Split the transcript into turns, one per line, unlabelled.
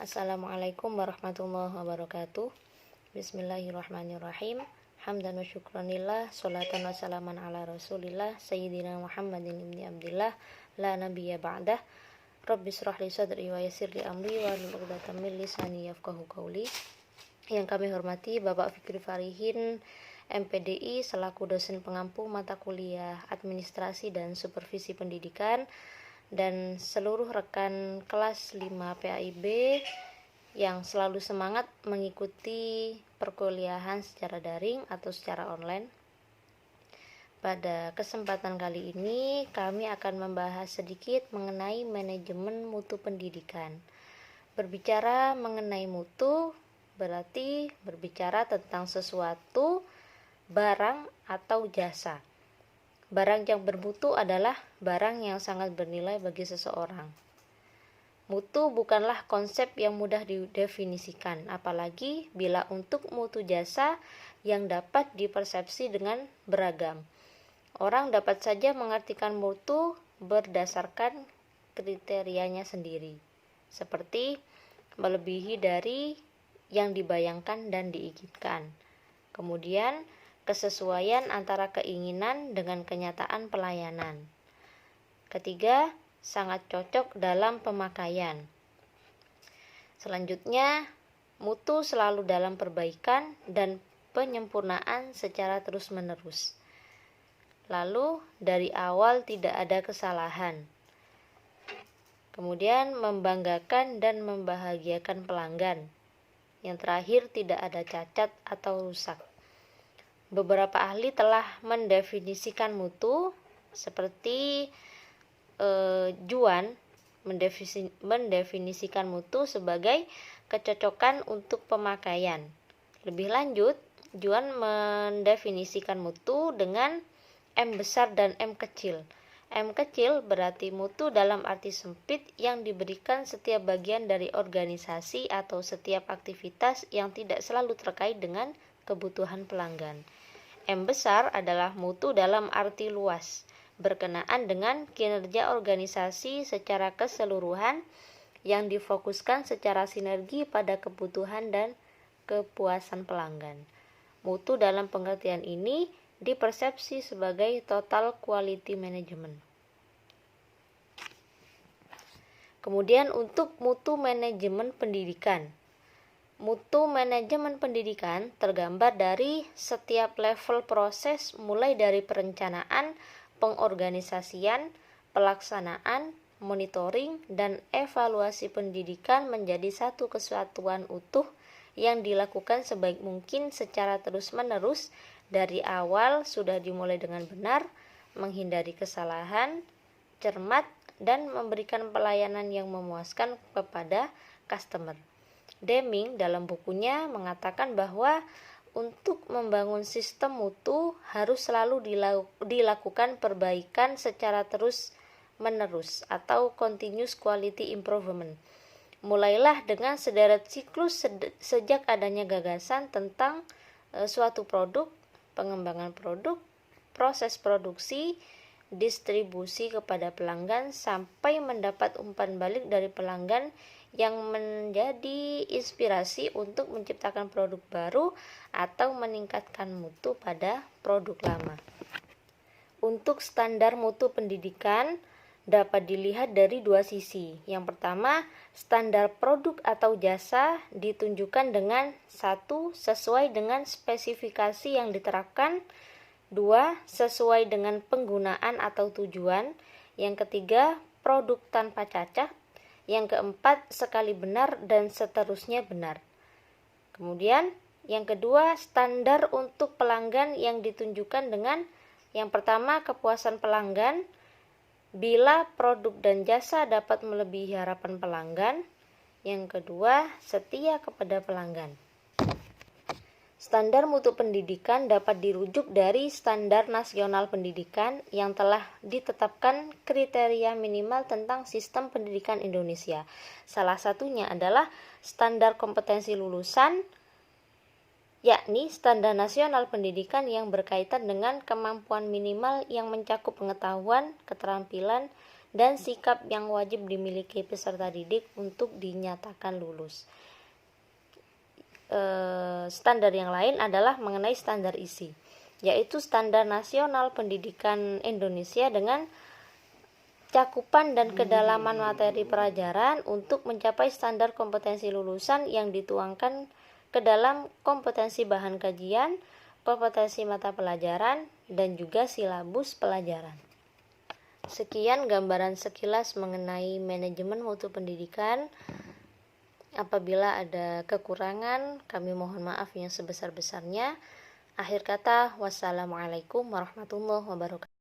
Assalamualaikum warahmatullahi wabarakatuh. Bismillahirrahmanirrahim. Hamdan wa syukranillah, sholatan wa salaman ala rasulillah, sayyidina Muhammadin ibni abdillah, la nabiyya ba'dah. Rabbi shrah li sadri wa yassir li amri wa hlul 'uqdatam min lisani yafqahu qawli. Yang kami hormati Bapak Fikri Farihin, MPDI, selaku dosen pengampu mata kuliah Administrasi dan Supervisi Pendidikan, dan seluruh rekan kelas 5 PAIB yang selalu semangat mengikuti perkuliahan secara daring atau secara online. Pada kesempatan kali ini kami akan membahas sedikit mengenai manajemen mutu pendidikan. Berbicara mengenai mutu berarti berbicara tentang sesuatu, barang atau jasa. Barang yang bermutu adalah barang yang sangat bernilai bagi seseorang. Mutu bukanlah konsep yang mudah didefinisikan, apalagi bila untuk mutu jasa yang dapat dipersepsi dengan beragam. Orang dapat saja mengartikan mutu berdasarkan kriterianya sendiri, seperti melebihi dari yang dibayangkan dan diinginkan. Kemudian, kesesuaian antara keinginan dengan kenyataan pelayanan. Ketiga, sangat cocok dalam pemakaian. Selanjutnya, mutu selalu dalam perbaikan dan penyempurnaan secara terus-menerus. Lalu, dari awal tidak ada kesalahan. Kemudian, membanggakan dan membahagiakan pelanggan. Yang terakhir, tidak ada cacat atau rusak. Beberapa ahli telah mendefinisikan mutu seperti Juan mendefinisikan mutu sebagai kecocokan untuk pemakaian. Lebih lanjut, Juan mendefinisikan mutu dengan M besar dan M kecil. M kecil berarti mutu dalam arti sempit yang diberikan setiap bagian dari organisasi atau setiap aktivitas yang tidak selalu terkait dengan kebutuhan pelanggan. M besar adalah mutu dalam arti luas, berkenaan dengan kinerja organisasi secara keseluruhan yang difokuskan secara sinergi pada kebutuhan dan kepuasan pelanggan. Mutu dalam pengertian ini dipersepsi sebagai total quality management. Kemudian untuk mutu manajemen pendidikan. Mutu manajemen pendidikan tergambar dari setiap level proses mulai dari perencanaan, pengorganisasian, pelaksanaan, monitoring, dan evaluasi pendidikan menjadi satu kesatuan utuh yang dilakukan sebaik mungkin secara terus-menerus. Dari awal sudah dimulai dengan benar, menghindari kesalahan, cermat, dan memberikan pelayanan yang memuaskan kepada customer. Deming dalam bukunya mengatakan bahwa untuk membangun sistem mutu harus selalu dilakukan perbaikan secara terus-menerus atau continuous quality improvement. Mulailah dengan sederet siklus sejak adanya gagasan tentang suatu produk, pengembangan produk, proses produksi, distribusi kepada pelanggan sampai mendapat umpan balik dari pelanggan yang menjadi inspirasi untuk menciptakan produk baru atau meningkatkan mutu pada produk lama. Untuk standar mutu pendidikan dapat dilihat dari dua sisi. Yang pertama, standar produk atau jasa ditunjukkan dengan 1. Sesuai dengan spesifikasi yang diterapkan, 2. Sesuai dengan penggunaan atau tujuan, yang ketiga, produk tanpa cacat, yang keempat, sekali benar dan seterusnya benar. Kemudian, yang kedua, standar untuk pelanggan yang ditunjukkan dengan yang pertama, kepuasan pelanggan. Bila produk dan jasa dapat melebihi harapan pelanggan. Yang kedua, setia kepada pelanggan. Standar mutu pendidikan dapat dirujuk dari Standar Nasional Pendidikan yang telah ditetapkan kriteria minimal tentang sistem pendidikan Indonesia. Salah satunya adalah standar kompetensi lulusan, yakni Standar Nasional Pendidikan yang berkaitan dengan kemampuan minimal yang mencakup pengetahuan, keterampilan, dan sikap yang wajib dimiliki peserta didik untuk dinyatakan lulus. Standar yang lain adalah mengenai standar isi, yaitu Standar Nasional Pendidikan Indonesia dengan cakupan dan kedalaman materi pelajaran untuk mencapai standar kompetensi lulusan yang dituangkan ke dalam kompetensi bahan kajian, kompetensi mata pelajaran, dan juga silabus pelajaran. Sekian gambaran sekilas mengenai manajemen mutu pendidikan. Apabila ada kekurangan, kami mohon maaf yang sebesar-besarnya. Akhir kata, wassalamualaikum warahmatullahi wabarakatuh.